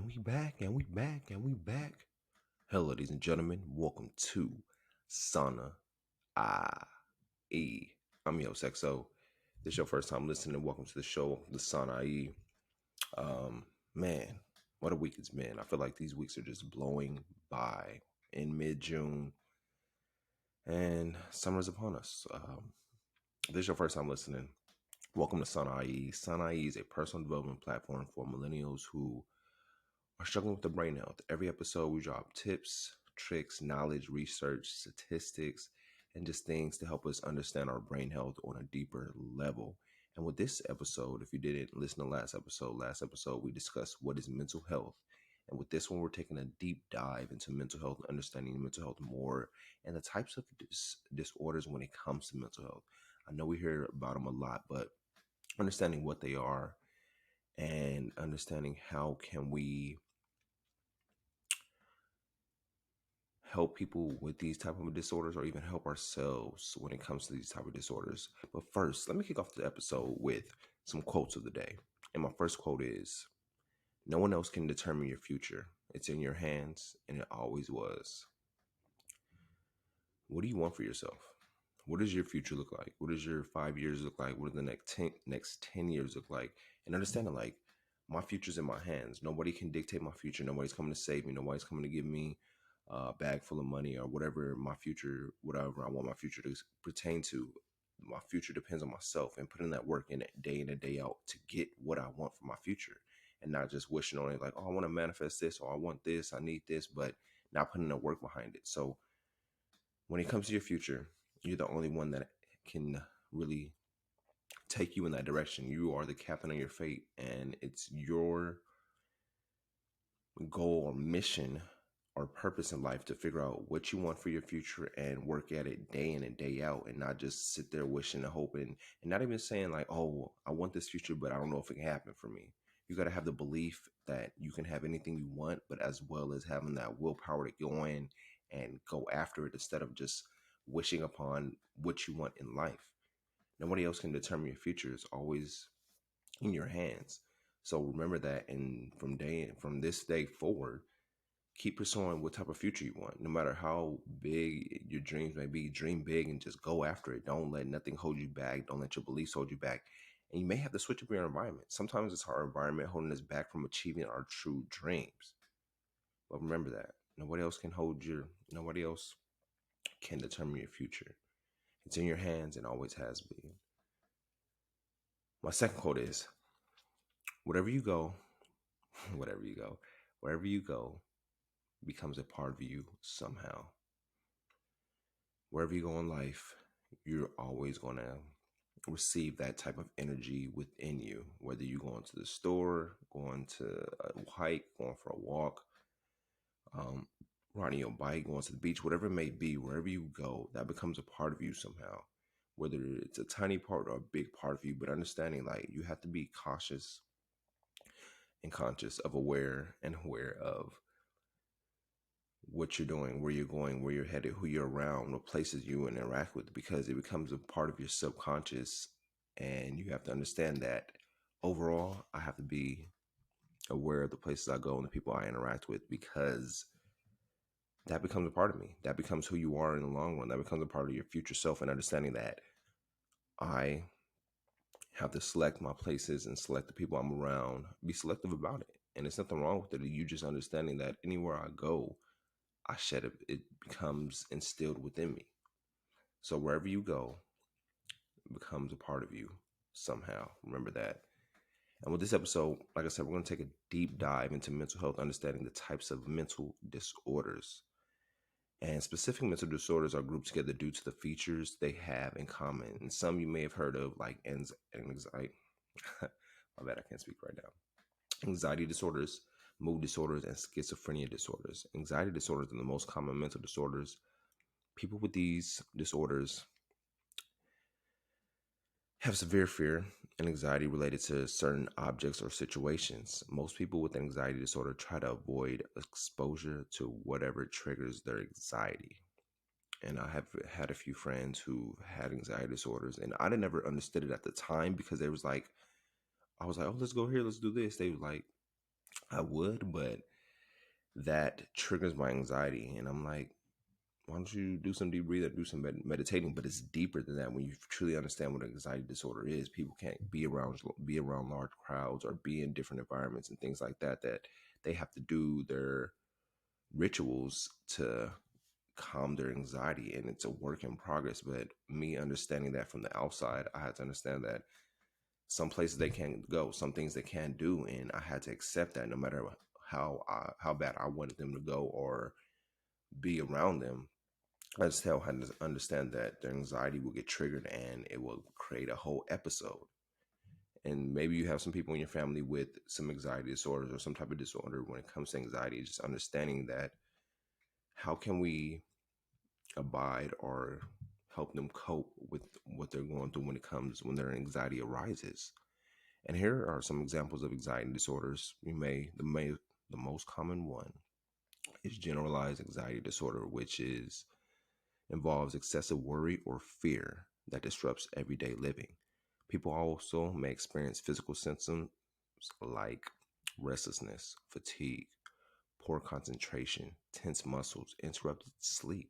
And we back. Hello, ladies and gentlemen. Welcome to Sauna IE. I'm your Sexo. This is your first time listening. Welcome to the show, the Sauna IE. Um, man, what a week it's been. I feel like these weeks are just blowing by in mid-June, and summer's upon us. If this is your first time listening, welcome to Sauna IE. Sauna IE is a personal development platform for millennials who are struggling with the brain health. Every episode, we drop tips, tricks, knowledge, research, statistics, and just things to help us understand our brain health on a deeper level. And with this episode, if you didn't listen to last episode we discussed what is mental health. And with this one, we're taking a deep dive into mental health, understanding mental health more, and the types of disorders when it comes to mental health. I know we hear about them a lot, but understanding what they are and understanding how can we help people with these type of disorders or even help ourselves when it comes to these type of disorders. But first, let me kick off the episode with some quotes of the day. And my first quote is, "No one else can determine your future. It's in your hands, and it always was." What do you want for yourself? What does your future look like? What does your 5 years look like? What do the next 10 years look like? And understanding like my future's in my hands. Nobody can dictate my future. Nobody's coming to save me. Nobody's coming to give me a bag full of money or whatever my future, whatever I want my future to pertain to. My future depends on myself and putting that work in it day in and day out to get what I want for my future, and not just wishing on it like, oh, I want to manifest this or I want this, I need this, but not putting the work behind it. So when it comes to your future, you're the only one that can really take you in that direction. You are the captain of your fate, and it's your goal or mission or purpose in life to figure out what you want for your future and work at it day in and day out, and not just sit there wishing and hoping and not even saying like, oh, I want this future, but I don't know if it can happen for me. You got to have the belief that you can have anything you want, but as well as having that willpower to go in and go after it instead of just wishing upon what you want in life. Nobody else can determine your future. It's always in your hands. So remember that, and from this day forward, keep pursuing what type of future you want. No matter how big your dreams may be, dream big and just go after it. Don't let nothing hold you back. Don't let your beliefs hold you back. And you may have to switch up your environment. Sometimes it's our environment holding us back from achieving our true dreams. But remember that nobody else can determine your future. It's in your hands and always has been. My second quote is, whatever you go, whatever you go, wherever you go becomes a part of you somehow. Wherever you go in life, you're always going to receive that type of energy within you, whether you're going to the store, going to a hike, going for a walk, riding your bike, going to the beach, whatever it may be, wherever you go, that becomes a part of you somehow. Whether it's a tiny part or a big part of you, but understanding like you have to be cautious and conscious of aware of what you're doing, where you're going, where you're headed, who you're around, what places you interact with, because it becomes a part of your subconscious. And you have to understand that overall, I have to be aware of the places I go and the people I interact with, because that becomes a part of me. That becomes who you are in the long run. That becomes a part of your future self, and understanding that I have to select my places and select the people I'm around, be selective about it. And there's nothing wrong with it. You just understanding that anywhere I go, I shed it becomes instilled within me. So wherever you go, it becomes a part of you somehow. Remember that. And with this episode, like I said, we're going to take a deep dive into mental health, understanding the types of mental disorders. And specific mental disorders are grouped together due to the features they have in common. And some you may have heard of, like anxiety. My bad, I can't speak right now. Anxiety disorders, mood disorders, and schizophrenia disorders. Anxiety disorders are the most common mental disorders. People with these disorders have severe fear and anxiety related to certain objects or situations. Most people with anxiety disorder try to avoid exposure to whatever triggers their anxiety. And I have had a few friends who had anxiety disorders, and I never understood it at the time, because they was like, I was like, oh, let's go here, let's do this. They were like, I would, but that triggers my anxiety. And I'm like, why don't you do some deep breathing, do some meditating? But it's deeper than that. When you truly understand what an anxiety disorder is, people can't be around large crowds or be in different environments and things like that. That they have to do their rituals to calm their anxiety, and it's a work in progress. But me understanding that from the outside, I had to understand that some places they can't go, some things they can't do, and I had to accept that no matter how bad I wanted them to go or be around them. I just had to understand that their anxiety will get triggered and it will create a whole episode. And maybe you have some people in your family with some anxiety disorders or some type of disorder when it comes to anxiety. Just understanding that, how can we abide or help them cope with what they're going through when their anxiety arises. And here are some examples of anxiety disorders. The most common one is generalized anxiety disorder, which is involves excessive worry or fear that disrupts everyday living. People also may experience physical symptoms like restlessness, fatigue, poor concentration, tense muscles, interrupted sleep.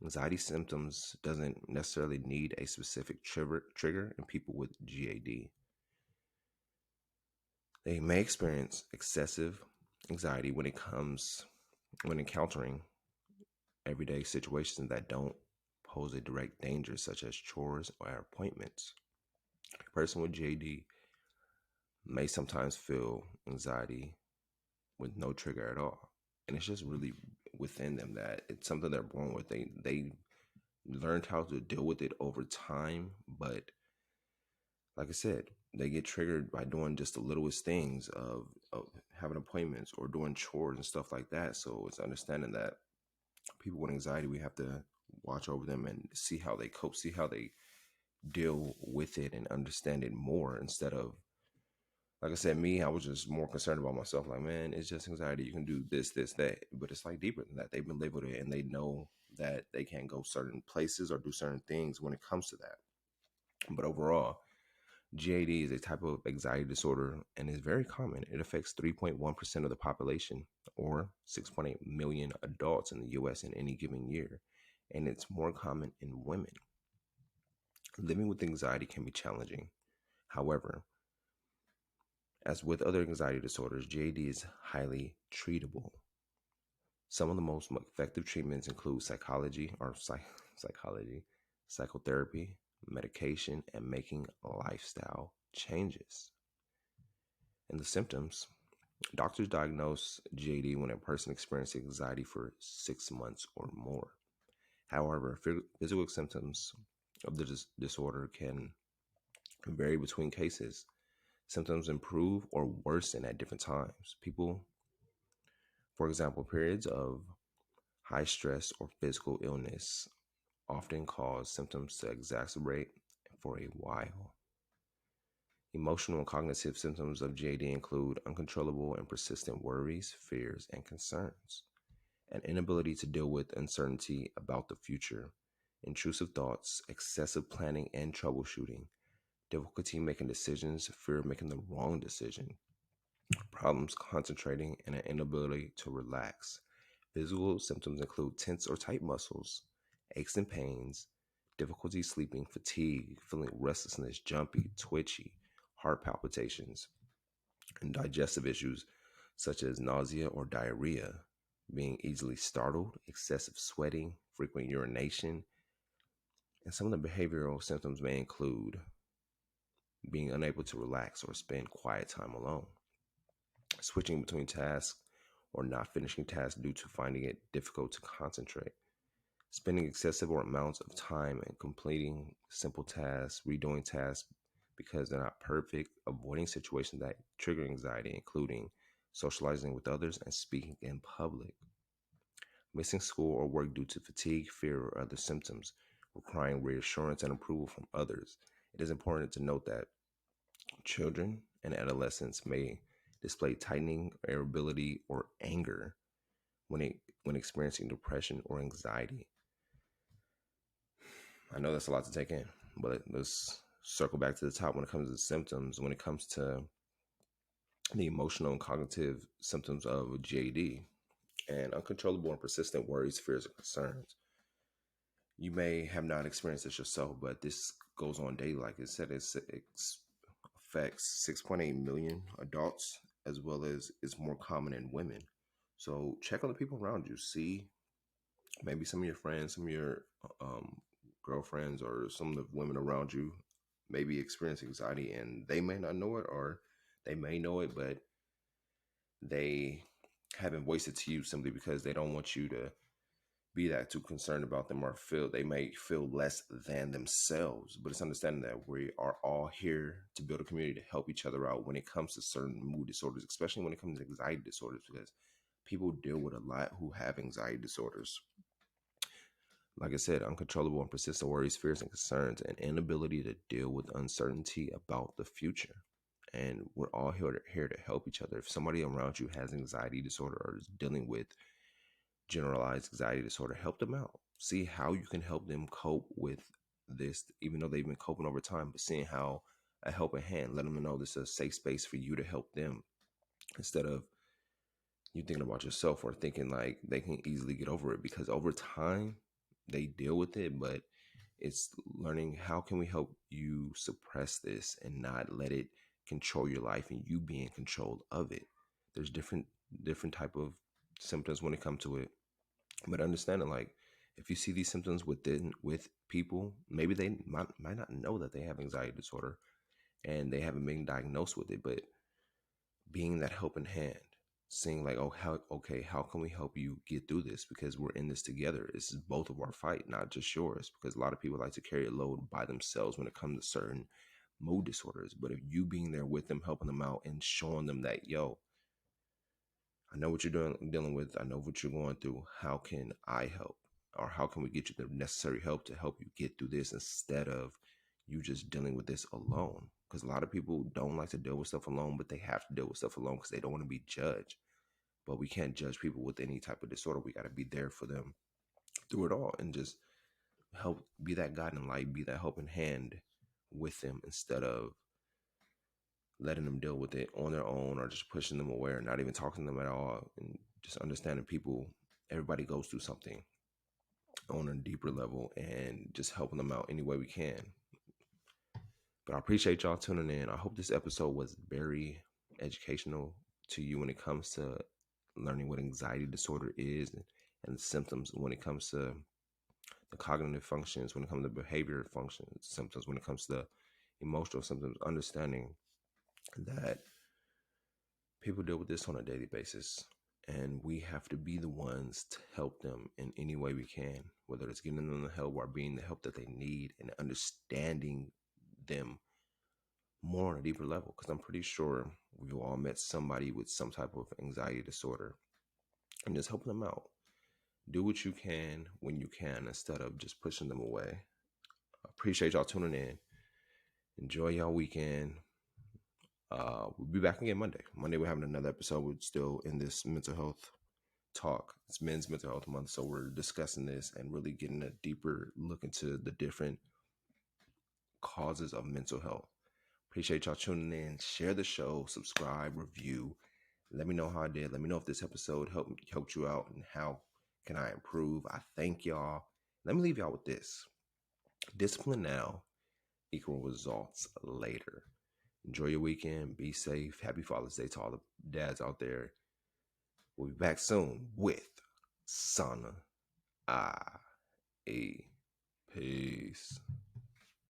Anxiety symptoms doesn't necessarily need a specific trigger in people with GAD. They may experience excessive anxiety when encountering everyday situations that don't pose a direct danger, such as chores or appointments. A person with GAD may sometimes feel anxiety with no trigger at all. And it's just really within them, that it's something they're born with. They learned how to deal with it over time, but like I said, they get triggered by doing just the littlest things of having appointments or doing chores and stuff like that. So it's understanding that people with anxiety, we have to watch over them and see how they cope, see how they deal with it and understand it more, instead of, like I said, me, I was just more concerned about myself. Like, man, it's just anxiety. You can do this, this, that. But it's like deeper than that. They've been lived with it and they know that they can't go certain places or do certain things when it comes to that. But overall, GAD is a type of anxiety disorder and is very common. It affects 3.1% of the population, or 6.8 million adults in the US in any given year. And it's more common in women. Living with anxiety can be challenging. However, as with other anxiety disorders, GAD is highly treatable. Some of the most effective treatments include psychology, psychotherapy, medication, and making lifestyle changes. And the symptoms: doctors diagnose GAD when a person experiences anxiety for 6 months or more. However, physical symptoms of the disorder can vary between cases. Symptoms improve or worsen at different times. For example, periods of high stress or physical illness often cause symptoms to exacerbate for a while. Emotional and cognitive symptoms of GAD include uncontrollable and persistent worries, fears, and concerns, an inability to deal with uncertainty about the future, intrusive thoughts, excessive planning and troubleshooting, difficulty making decisions, fear of making the wrong decision, problems concentrating, and an inability to relax. Physical symptoms include tense or tight muscles, aches and pains, difficulty sleeping, fatigue, feeling restlessness, jumpy, twitchy, heart palpitations, and digestive issues such as nausea or diarrhea, being easily startled, excessive sweating, frequent urination. And some of the behavioral symptoms may include being unable to relax or spend quiet time alone, switching between tasks or not finishing tasks due to finding it difficult to concentrate, spending excessive amounts of time and completing simple tasks, redoing tasks because they're not perfect, avoiding situations that trigger anxiety, including socializing with others and speaking in public, missing school or work due to fatigue, fear, or other symptoms, requiring reassurance and approval from others. It is important to note that children and adolescents may display tightening, irritability, or anger when experiencing depression or anxiety. I know that's a lot to take in, but let's circle back to the top when it comes to symptoms. When it comes to the emotional and cognitive symptoms of GAD, and uncontrollable and persistent worries, fears, and concerns. You may have not experienced this yourself, but this goes on daily. Like it said, it affects 6.8 million adults, as well as it's more common in women. So check on the people around you. See maybe some of your friends, some of your um, girlfriends, or some of the women around you maybe experience anxiety, and they may not know it, or they may know it, but they haven't voiced it to you simply because they don't want you to be that too concerned about them, or feel they may feel less than themselves. But it's understanding that we are all here to build a community to help each other out when it comes to certain mood disorders, especially when it comes to anxiety disorders, because people deal with a lot who have anxiety disorders. Like I said, uncontrollable and persistent worries, fears, and concerns, and inability to deal with uncertainty about the future. And we're all here to help each other. If somebody around you has anxiety disorder or is dealing with generalized anxiety disorder, help them out. See how you can help them cope with this, even though they've been coping over time, but seeing how a helping hand, let them know this is a safe space for you to help them instead of you thinking about yourself or thinking like they can easily get over it, because over time they deal with it, but it's learning how can we help you suppress this and not let it control your life and you be in control of it. There's different type of symptoms when it comes to it, but understanding like if you see these symptoms with people, maybe they might not know that they have anxiety disorder and they haven't been diagnosed with it, but being that helping hand, seeing like, oh, how okay, how can we help you get through this, because we're in this together. This is both of our fight, not just yours, because a lot of people like to carry a load by themselves when it comes to certain mood disorders. But if you being there with them, helping them out and showing them that, yo, I know what you're dealing with. I know what you're going through. How can I help? Or how can we get you the necessary help to help you get through this instead of you just dealing with this alone? Because a lot of people don't like to deal with stuff alone, but they have to deal with stuff alone because they don't want to be judged. But we can't judge people with any type of disorder. We got to be there for them through it all and just help be that guiding light, be that helping hand with them instead of letting them deal with it on their own or just pushing them away or not even talking to them at all. And just understanding people, everybody goes through something on a deeper level, and just helping them out any way we can. But I appreciate y'all tuning in. I hope this episode was very educational to you when it comes to learning what anxiety disorder is, and the symptoms when it comes to the cognitive functions, when it comes to behavior functions, symptoms, when it comes to the emotional symptoms, understanding that people deal with this on a daily basis, and we have to be the ones to help them in any way we can, whether it's getting them the help or being the help that they need and understanding them more on a deeper level. Because I'm pretty sure we've all met somebody with some type of anxiety disorder, and just helping them out. Do what you can when you can instead of just pushing them away. I appreciate y'all tuning in. Enjoy y'all weekend. We'll be back again Monday. Monday we're having another episode. We're still in this mental health talk. It's Men's Mental Health Month, so we're discussing this and really getting a deeper look into the different causes of mental health. Appreciate y'all tuning in. Share the show, subscribe, review. Let me know how I did. Let me know if this episode helped you out and how can I improve. I thank y'all. Let me leave y'all with this. Discipline now equal results later. Enjoy your weekend. Be safe. Happy Father's Day to all the dads out there. We'll be back soon with Sana. Peace.